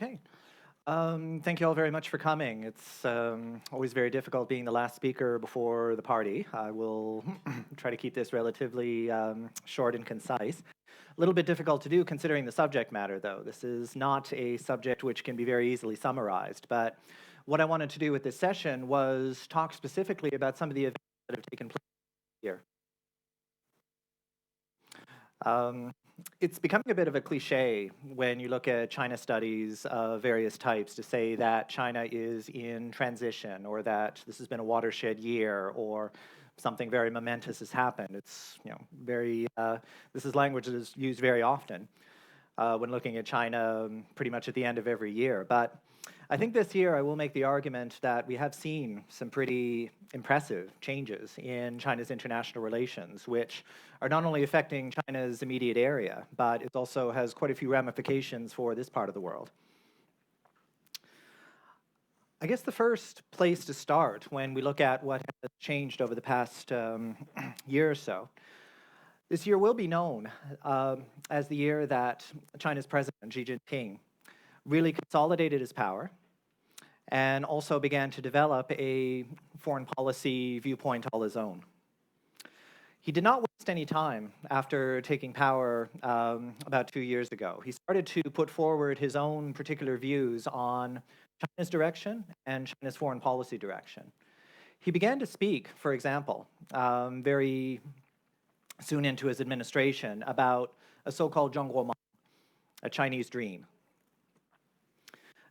Okay. Thank you all very much for coming. It's always very difficult being the last speaker before the party. I will try to keep this relatively short and concise. A little bit difficult to do considering the subject matter, though. This is not a subject which can be very easily summarized, but what I wanted to do with this session was talk specifically about some of the events that have taken place here. It's becoming a bit of a cliche when you look at China studies of various types to say that China is in transition or that this has been a watershed year or something very momentous has happened. It's this is language that is used very often when looking at China pretty much at the end of every year. But I think this year I will make the argument that we have seen some pretty impressive changes in China's international relations, which are not only affecting China's immediate area, but it also has quite a few ramifications for this part of the world. I guess the first place to start when we look at what has changed over the past year or so, this year will be known as the year that China's president, Xi Jinping, really consolidated his power and also began to develop a foreign policy viewpoint all his own. He did not waste any time after taking power about 2 years ago. He started to put forward his own particular views on China's direction and China's foreign policy direction. He began to speak, for example, very soon into his administration about a so-called Zhongguomang, a Chinese dream,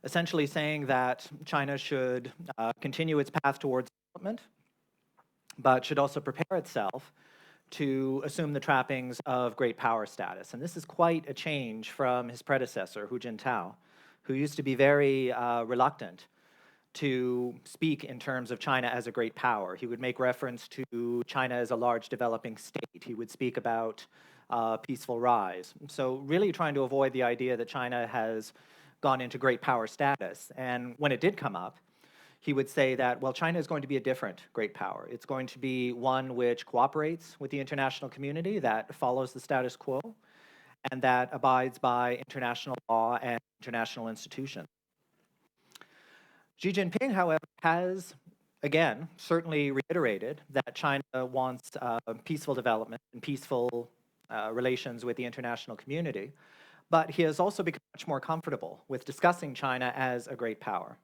essentially saying that China should continue its path towards development, but should also prepare itself to assume the trappings of great power status. And this is quite a change from his predecessor, Hu Jintao, who used to be very reluctant to speak in terms of China as a great power. He would make reference to China as a large developing state. He would speak about peaceful rise. So really trying to avoid the idea that China has gone into great power status. And when it did come up, he would say that, well, China is going to be a different great power. It's going to be one which cooperates with the international community, that follows the status quo, and that abides by international law and international institutions. Xi Jinping, however, has, again, certainly reiterated that China wants peaceful development and peaceful relations with the international community, but he has also become much more comfortable with discussing China as a great power.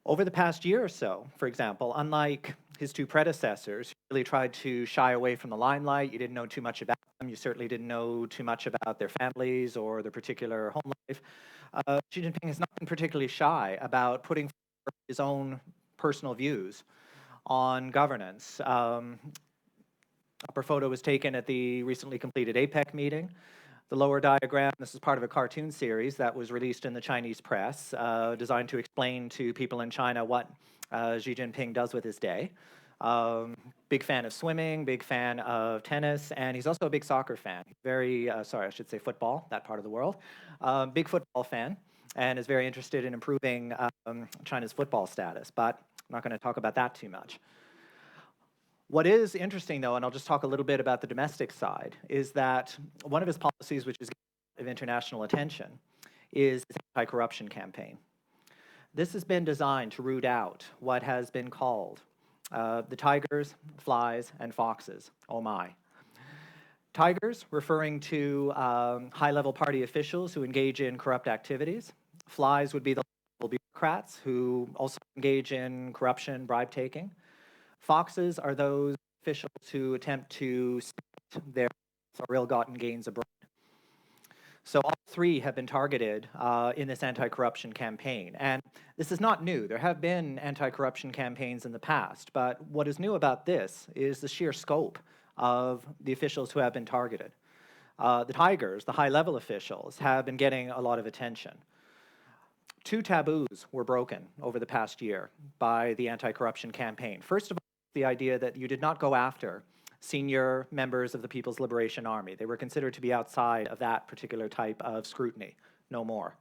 Over the past year or so, for example, unlike his two predecessors, he really tried to shy away from the limelight. You didn't know too much about them. You certainly didn't know too much about their families or their particular home life. Xi Jinping has not been particularly shy about putting forward his own personal views on governance. Upper photo was taken at the recently completed APEC meeting. The lower diagram, this is part of a cartoon series that was released in the Chinese press, designed to explain to people in China what Xi Jinping does with his day. Big fan of swimming, big fan of tennis, and he's also a big soccer fan. Very, sorry, I should say football, that part of the world. Big football fan, and is very interested in improving China's football status, but I'm not going to talk about that too much. What is interesting, though, and I'll just talk a little bit about the domestic side, is that one of his policies, which is of international attention, is his anti-corruption campaign. This has been designed to root out what has been called the tigers, flies, and foxes. Oh my. Tigers, referring to high-level party officials who engage in corrupt activities. Flies would be the local bureaucrats who also engage in corruption, bribe-taking. Foxes are those officials who attempt to spend their ill-gotten gains abroad. So all three have been targeted in this anti-corruption campaign. And this is not new. There have been anti-corruption campaigns in the past. But what is new about this is the sheer scope of the officials who have been targeted. The tigers, the high-level officials, have been getting a lot of attention. 2 taboos were broken over the past year by the anti-corruption campaign. First of all, the idea that you did not go after senior members of the People's Liberation Army. They were considered to be outside of that particular type of scrutiny, no more.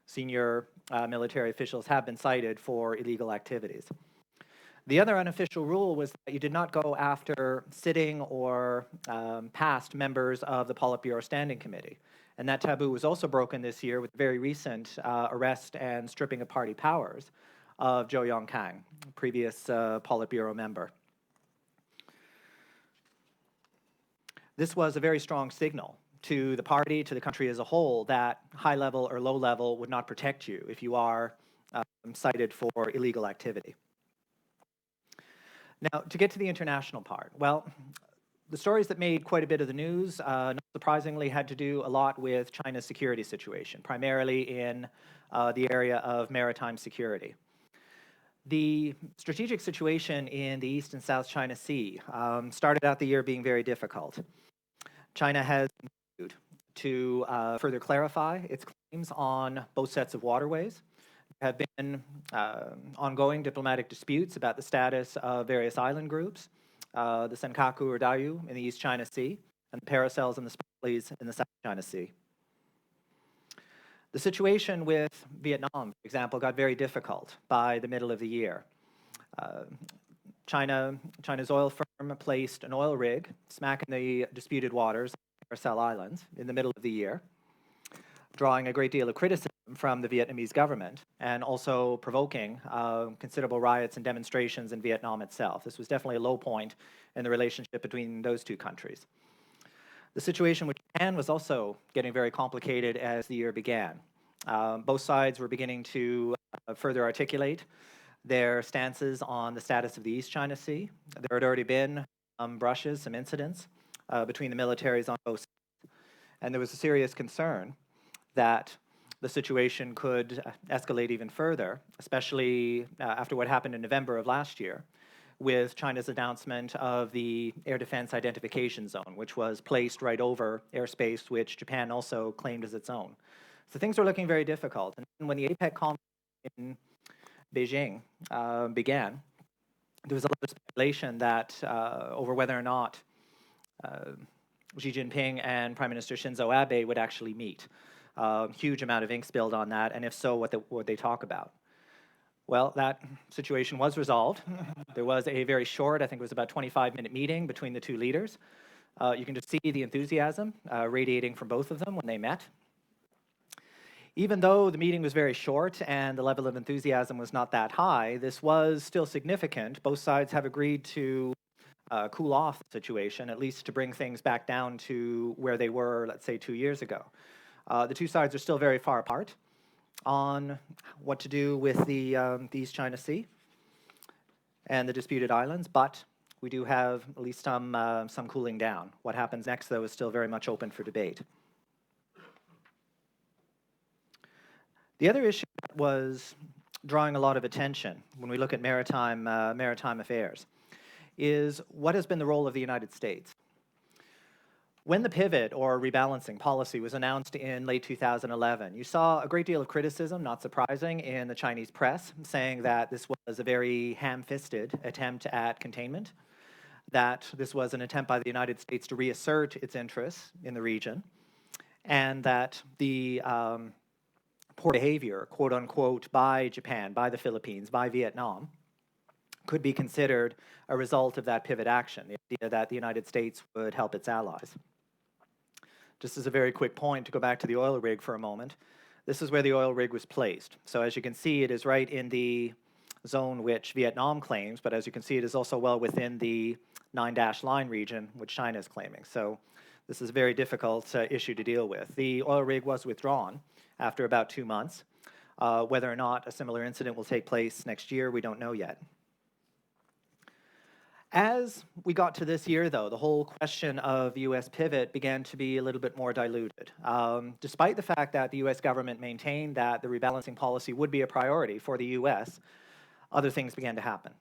Senior military officials have been cited for illegal activities. The other unofficial rule was that you did not go after sitting or past members of the Politburo Standing Committee. And that taboo was also broken this year with the very recent arrest and stripping of party powers of Zhou Yongkang, previous Politburo member. This was a very strong signal to the party, to the country as a whole, that high level or low level would not protect you if you are cited for illegal activity. Now, to get to the international part, well, the stories that made quite a bit of the news, not surprisingly, had to do a lot with China's security situation, primarily in the area of maritime security. The strategic situation in the East and South China Sea started out the year being very difficult. China has continued to further clarify its claims on both sets of waterways. There have been ongoing diplomatic disputes about the status of various island groups, the Senkaku or Diaoyu in the East China Sea, and the Paracels and the Spratleys in the South China Sea. The situation with Vietnam, for example, got very difficult by the middle of the year. China's oil firm placed an oil rig smack in the disputed waters of Paracel Islands in the middle of the year, drawing a great deal of criticism from the Vietnamese government and also provoking considerable riots and demonstrations in Vietnam itself. This was definitely a low point in the relationship between those two countries. The situation with Japan was also getting very complicated as the year began. Both sides were beginning to further articulate their stances on the status of the East China Sea. There had already been brushes, some incidents between the militaries on both sides, and there was a serious concern that the situation could escalate even further, especially after what happened in November of last year, with China's announcement of the Air Defense Identification Zone, which was placed right over airspace which Japan also claimed as its own. So things were looking very difficult. And when the APEC conference in Beijing began, there was a lot of speculation that over whether or not Xi Jinping and Prime Minister Shinzo Abe would actually meet. Huge amount of ink spilled on that, and if so, what would they talk about? Well, that situation was resolved. There was a very short, I think it was about 25-minute meeting between the two leaders. You can just see the enthusiasm radiating from both of them when they met. Even though the meeting was very short and the level of enthusiasm was not that high, this was still significant. Both sides have agreed to cool off the situation, at least to bring things back down to where they were, let's say, 2 years ago. The two sides are still very far apart on what to do with the East China Sea and the disputed islands, but we do have at least some cooling down. What happens next, though, is still very much open for debate. The other issue that was drawing a lot of attention when we look at maritime affairs is what has been the role of the United States. When the pivot or rebalancing policy was announced in late 2011, you saw a great deal of criticism, not surprising, in the Chinese press, saying that this was a very ham-fisted attempt at containment, that this was an attempt by the United States to reassert its interests in the region, and that the poor behavior, quote-unquote, by Japan, by the Philippines, by Vietnam, could be considered a result of that pivot action, the idea that the United States would help its allies. Just as a very quick point, to go back to the oil rig for a moment, this is where the oil rig was placed. So as you can see, it is right in the zone which Vietnam claims, but as you can see, it is also well within the 9-line region, which China is claiming. So this is a very difficult issue to deal with. The oil rig was withdrawn after about 2 months. Whether or not a similar incident will take place next year, we don't know yet. As we got to this year, though, the whole question of U.S. pivot began to be a little bit more diluted. Despite the fact that the U.S. government maintained that the rebalancing policy would be a priority for the U.S., other things began to happen.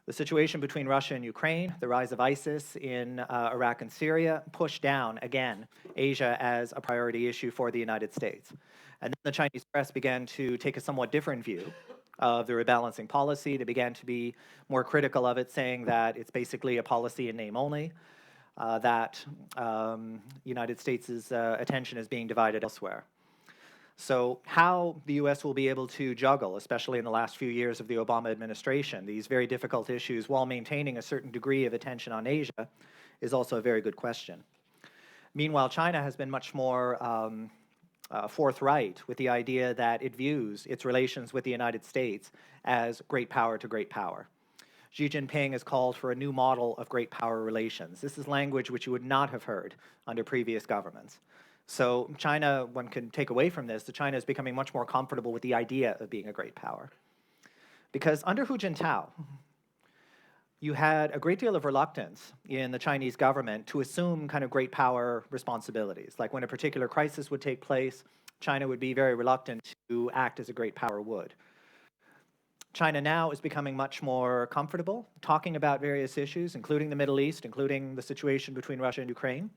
The situation between Russia and Ukraine, the rise of ISIS in Iraq and Syria, pushed down, again, Asia as a priority issue for the United States. And then the Chinese press began to take a somewhat different view of the rebalancing policy. They began to be more critical of it, saying that it's basically a policy in name only, that United States' attention is being divided elsewhere. So how the U.S. will be able to juggle, especially in the last few years of the Obama administration, these very difficult issues while maintaining a certain degree of attention on Asia is also a very good question. Meanwhile, China has been much more forthright with the idea that it views its relations with the United States as great power to great power. Xi Jinping has called for a new model of great power relations. This is language which you would not have heard under previous governments. So China, one can take away from this, that China is becoming much more comfortable with the idea of being a great power. Because under Hu Jintao, you had a great deal of reluctance in the Chinese government to assume kind of great power responsibilities. Like when a particular crisis would take place, China would be very reluctant to act as a great power would. China now is becoming much more comfortable talking about various issues, including the Middle East, including the situation between Russia and Ukraine.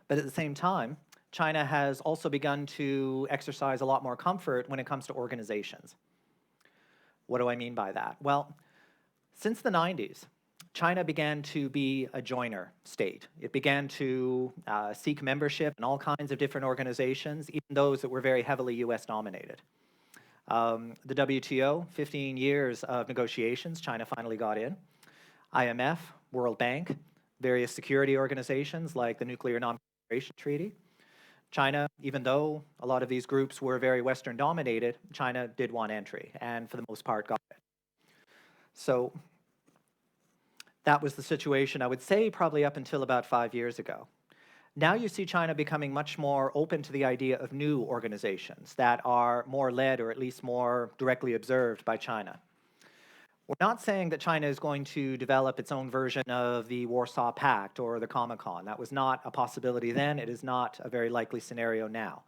But at the same time, China has also begun to exercise a lot more comfort when it comes to organizations. What do I mean by that? Well, since the 90s, China began to be a joiner state. It began to seek membership in all kinds of different organizations, even those that were very heavily US dominated. The WTO, 15 years of negotiations, China finally got in. IMF, World Bank, various security organizations like the Nuclear Non-Proliferation Treaty. China, even though a lot of these groups were very Western dominated, China did want entry and for the most part got it. So that was the situation, I would say, probably up until about 5 years ago. Now you see China becoming much more open to the idea of new organizations that are more led or at least more directly observed by China. We're not saying that China is going to develop its own version of the Warsaw Pact or the Comecon. That was not a possibility then. It is not a very likely scenario now.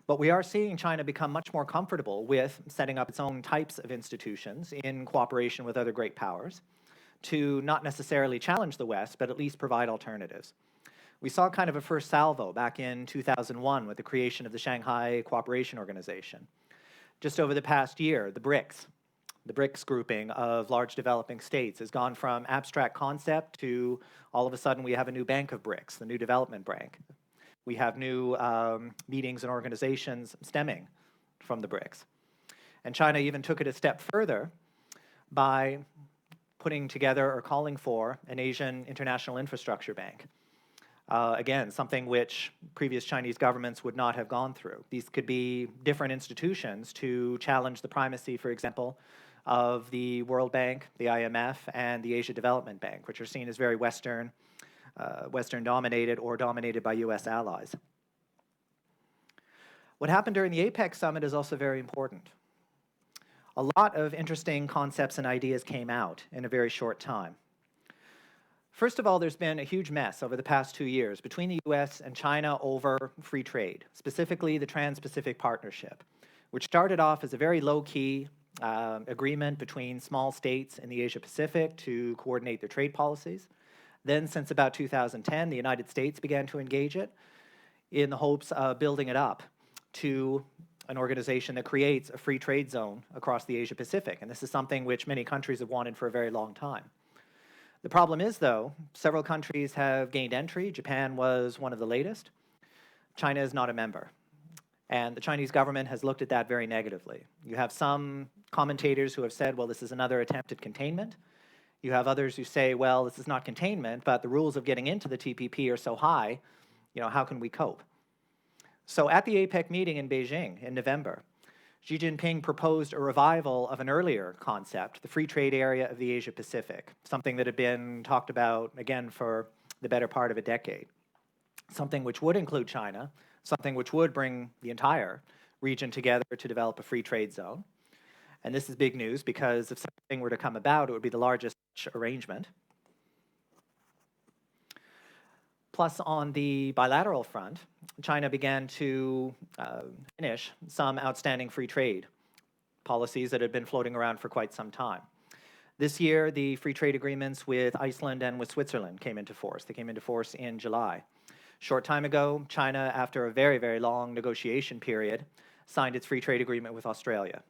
But we are seeing China become much more comfortable with setting up its own types of institutions in cooperation with other great powers to not necessarily challenge the West, but at least provide alternatives. We saw kind of a first salvo back in 2001 with the creation of the Shanghai Cooperation Organization. Just over the past year, the BRICS grouping of large developing states has gone from abstract concept to all of a sudden we have a new bank of BRICS, the new development bank. We have new meetings and organizations stemming from the BRICS. And China even took it a step further by putting together or calling for an Asian International Infrastructure Bank. Again, something which previous Chinese governments would not have gone through. These could be different institutions to challenge the primacy, for example, of the World Bank, the IMF, and the Asia Development Bank, which are seen as very Western dominated or dominated by US allies. What happened during the APEC summit is also very important. A lot of interesting concepts and ideas came out in a very short time. First of all, there's been a huge mess over the past 2 years between the US and China over free trade, specifically the Trans-Pacific Partnership, which started off as a very low-key agreement between small states in the Asia-Pacific to coordinate their trade policies. Then, since about 2010, the United States began to engage it in the hopes of building it up to an organization that creates a free trade zone across the Asia-Pacific. And this is something which many countries have wanted for a very long time. The problem is, though, several countries have gained entry. Japan was one of the latest. China is not a member. And the Chinese government has looked at that very negatively. You have some commentators who have said, well, this is another attempt at containment. You have others who say, well, this is not containment, but the rules of getting into the TPP are so high, how can we cope? So at the APEC meeting in Beijing in November, Xi Jinping proposed a revival of an earlier concept, the free trade area of the Asia-Pacific, something that had been talked about, again, for the better part of a decade. Something which would include China, something which would bring the entire region together to develop a free trade zone. And this is big news because if something were to come about, it would be the largest arrangement. Plus, on the bilateral front, China began to finish some outstanding free trade policies that had been floating around for quite some time. This year, the free trade agreements with Iceland and with Switzerland came into force. They came into force in July. Short time ago, China, after a very, very long negotiation period, signed its free trade agreement with Australia.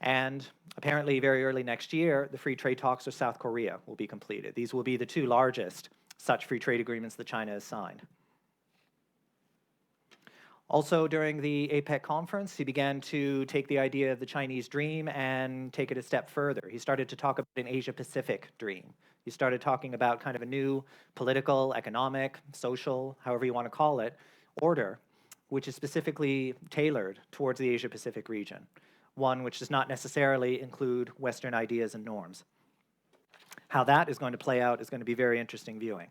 And apparently, very early next year, the free trade talks with South Korea will be completed. These will be the two largest such free trade agreements that China has signed. Also, during the APEC conference, he began to take the idea of the Chinese dream and take it a step further. He started to talk about an Asia-Pacific dream. He started talking about kind of a new political, economic, social, however you want to call it, order, which is specifically tailored towards the Asia-Pacific region, one which does not necessarily include Western ideas and norms. How that is going to play out is going to be very interesting viewing.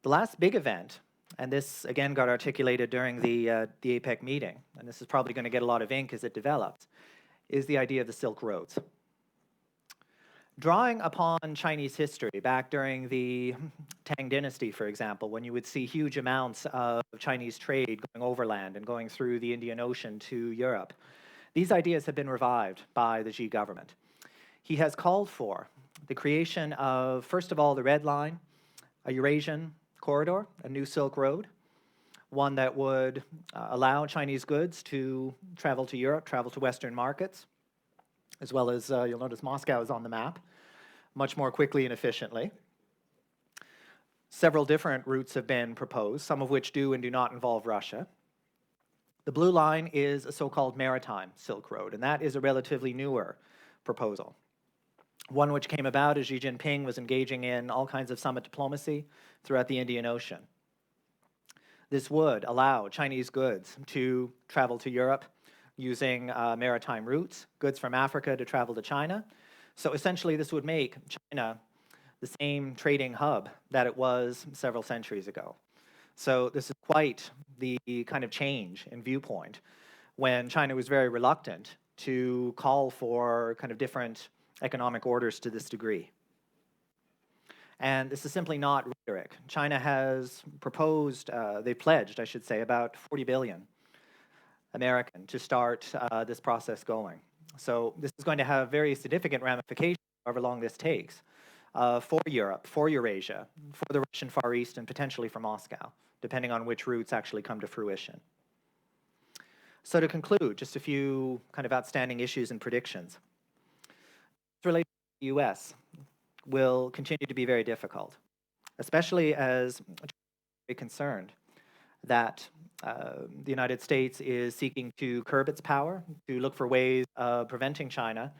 The last big event, and this again got articulated during the APEC meeting, and this is probably going to get a lot of ink as it develops, is the idea of the Silk Roads. Drawing upon Chinese history, back during the Tang Dynasty, for example, when you would see huge amounts of Chinese trade going overland and going through the Indian Ocean to Europe, these ideas have been revived by the Xi government. He has called for the creation of, first of all, the Red Line, a Eurasian corridor, a new Silk Road, one that would allow Chinese goods to travel to Europe, travel to Western markets, as well as, you'll notice Moscow is on the map, much more quickly and efficiently. Several different routes have been proposed, some of which do and do not involve Russia. The Blue Line is a so-called maritime Silk Road, and that is a relatively newer proposal, one which came about as Xi Jinping was engaging in all kinds of summit diplomacy throughout the Indian Ocean. This would allow Chinese goods to travel to Europe using maritime routes, goods from Africa to travel to China. So essentially this would make China the same trading hub that it was several centuries ago. So this is quite the kind of change in viewpoint when China was very reluctant to call for kind of different economic orders to this degree. And this is simply not rhetoric. China has proposed, they pledged, I should say, about 40 billion American to start this process going. So this is going to have very significant ramifications, however long this takes, for Europe, for Eurasia, for the Russian Far East, and potentially for Moscow, depending on which routes actually come to fruition. So to conclude, just a few kind of outstanding issues and predictions. Related to the US will continue to be very difficult, especially as very concerned that the United States is seeking to curb its power, to look for ways of preventing China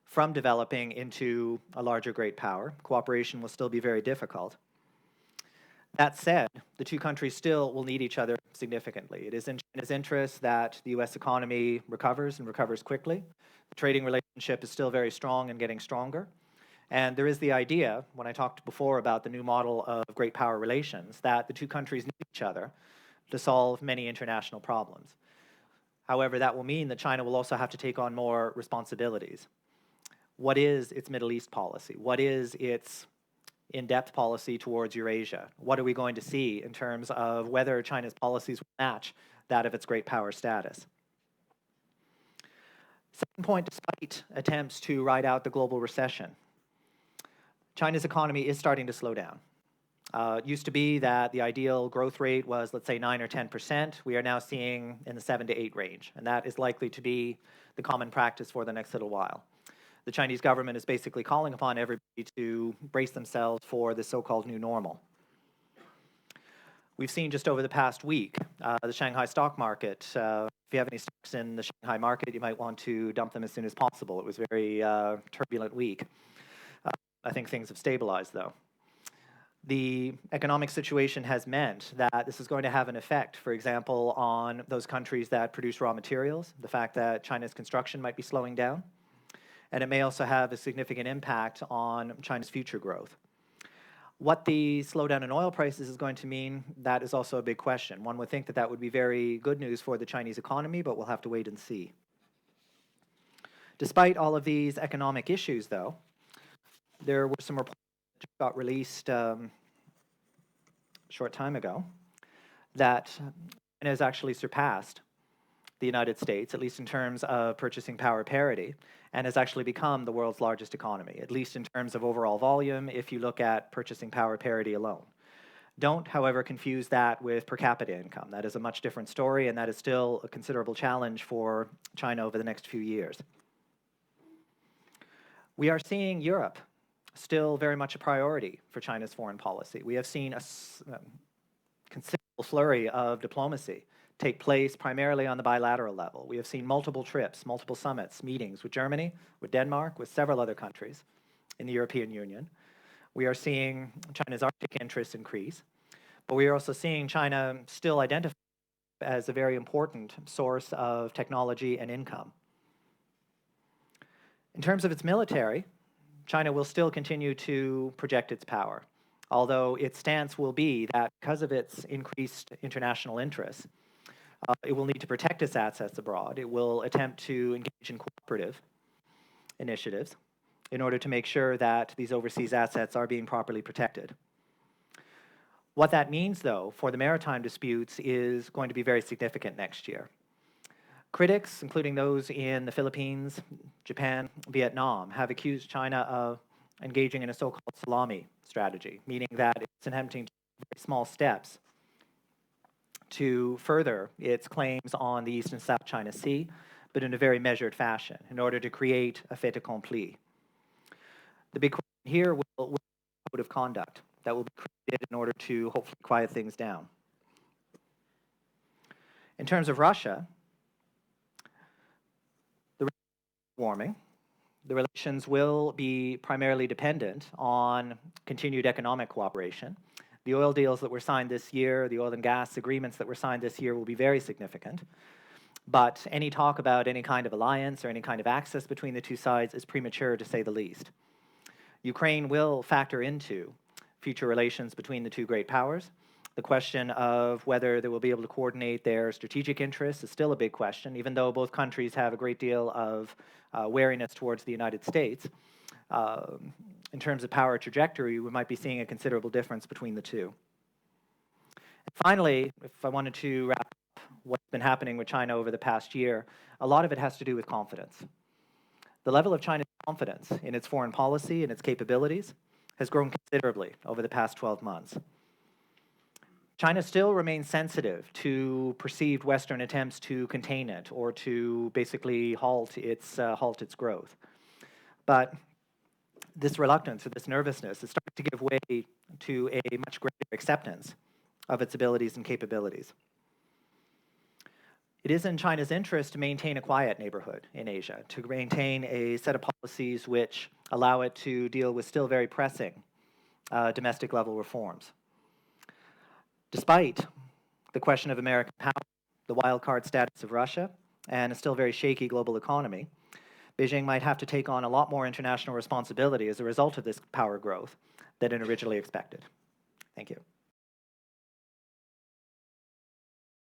from developing into a larger great power. Cooperation will still be very difficult. That said, the two countries still will need each other significantly. It is in China's interest that the US economy recovers and recovers quickly. The trading relationship is still very strong and getting stronger. And there is the idea, when I talked before about the new model of great power relations, that the two countries need each other to solve many international problems. However, that will mean that China will also have to take on more responsibilities. What is its Middle East policy? What is its in-depth policy towards Eurasia? What are we going to see in terms of whether China's policies will match that of its great power status? Second point, despite attempts to ride out the global recession, China's economy is starting to slow down. It used to be that the ideal growth rate was, let's say, 9 or 10%. We are now seeing in the 7 to 8 range, and that is likely to be the common practice for the next little while. The Chinese government is basically calling upon everybody to brace themselves for the so-called new normal. We've seen just over the past week, the Shanghai stock market. If you have any stocks in the Shanghai market, you might want to dump them as soon as possible. It was a very turbulent week. I think things have stabilized, though. The economic situation has meant that this is going to have an effect, for example, on those countries that produce raw materials, the fact that China's construction might be slowing down, and it may also have a significant impact on China's future growth. What the slowdown in oil prices is going to mean, that is also a big question. One would think that that would be very good news for the Chinese economy, but we'll have to wait and see. Despite all of these economic issues, though, there were some reports that got released a short time ago that China has actually surpassed the United States, at least in terms of purchasing power parity, and has actually become the world's largest economy, at least in terms of overall volume, if you look at purchasing power parity alone. Don't, however, confuse that with per capita income. That is a much different story, and that is still a considerable challenge for China over the next few years. We are seeing Europe still very much a priority for China's foreign policy. We have seen a considerable flurry of diplomacy take place primarily on the bilateral level. We have seen multiple trips, multiple summits, meetings with Germany, with Denmark, with several other countries in the European Union. We are seeing China's Arctic interests increase, but we are also seeing China still identified as a very important source of technology and income. In terms of its military, China will still continue to project its power, although its stance will be that because of its increased international interests, it will need to protect its assets abroad. It will attempt to engage in cooperative initiatives in order to make sure that these overseas assets are being properly protected. What that means, though, for the maritime disputes is going to be very significant next year. Critics, including those in the Philippines, Japan, Vietnam, have accused China of engaging in a so-called salami strategy, meaning that it's attempting to take very small steps to further its claims on the East and South China Sea, but in a very measured fashion, in order to create a fait accompli. The big question here will be a code of conduct that will be created in order to hopefully quiet things down. In terms of Russia, the warming, the relations will be primarily dependent on continued economic cooperation. The oil deals that were signed this year, the oil and gas agreements that were signed this year will be very significant. But any talk about any kind of alliance or any kind of access between the two sides is premature, to say the least. Ukraine will factor into future relations between the two great powers. The question of whether they will be able to coordinate their strategic interests is still a big question, even though both countries have a great deal of wariness towards the United States. In terms of power trajectory, we might be seeing a considerable difference between the two. And finally, if I wanted to wrap up what's been happening with China over the past year, a lot of it has to do with confidence. The level of China's confidence in its foreign policy and its capabilities has grown considerably over the past 12 months. China still remains sensitive to perceived Western attempts to contain it or to basically halt its growth. But this reluctance or this nervousness is starting to give way to a much greater acceptance of its abilities and capabilities. It is in China's interest to maintain a quiet neighborhood in Asia, to maintain a set of policies which allow it to deal with still very pressing domestic level reforms. Despite the question of American power, the wild card status of Russia, and a still very shaky global economy, Beijing might have to take on a lot more international responsibility as a result of this power growth than it originally expected. Thank you.